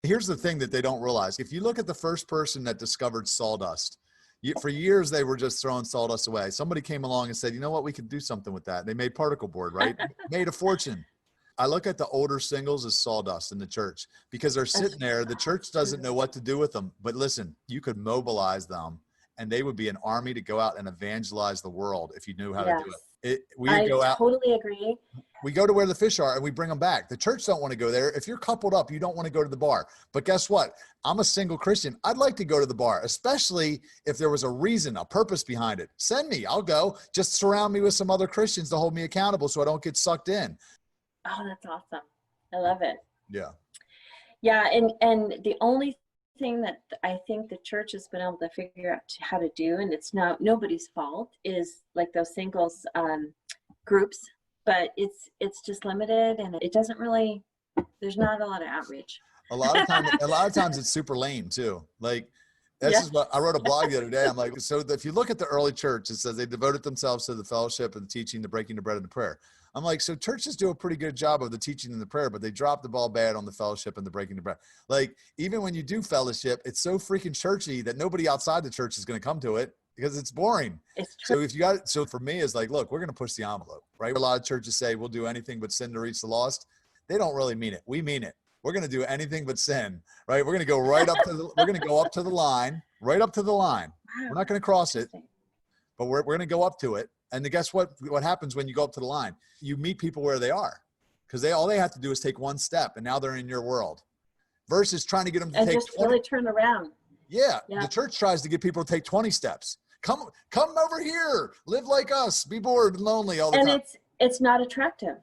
here's the thing that they don't realize. If you look at the first person that discovered sawdust, for years, they were just throwing sawdust away. Somebody came along and said, you know what, we could do something with that. They made particle board, right? Made a fortune. I look at the older singles as sawdust in the church because they're sitting there. The church doesn't know what to do with them. But listen, you could mobilize them and they would be an army to go out and evangelize the world if you knew how to do it. I totally agree. We go to where the fish are and we bring them back. The church don't want to go there. If you're coupled up, you don't want to go to the bar. But guess what? I'm a single Christian. I'd like to go to the bar, especially if there was a reason, a purpose behind it. Send me, I'll go. Just surround me with some other Christians to hold me accountable so I don't get sucked in. Oh, that's awesome. I love it. Yeah. Yeah. And the only thing that I think the church has been able to figure out how to do, and it's not nobody's fault, is like those singles groups. But it's just limited, and it doesn't really, there's not a lot of outreach. A lot of times it's super lame too. Like this is what I wrote a blog the other day. I'm like, so if you look at the early church, it says they devoted themselves to the fellowship and the teaching, the breaking of bread and the prayer. I'm like, so churches do a pretty good job of the teaching and the prayer, but they drop the ball bad on the fellowship and the breaking of bread. Like even when you do fellowship, it's so freaking churchy that nobody outside the church is going to come to it, because it's boring. It's true. So for me, it's like, look, we're going to push the envelope, right? A lot of churches say we'll do anything but sin to reach the lost. They don't really mean it. We mean it. We're going to do anything but sin, right? We're going to go right up to we're going to go up to the line, right up to the line. Wow. We're not going to cross it, but we're going to go up to it. And then guess what happens when you go up to the line? You meet people where they are, because all they have to do is take one step and now they're in your world, versus trying to get them to take just 20. Really turn around. Yeah. The church tries to get people to take 20 steps. Come over here, live like us, be bored and lonely all the time. And it's not attractive.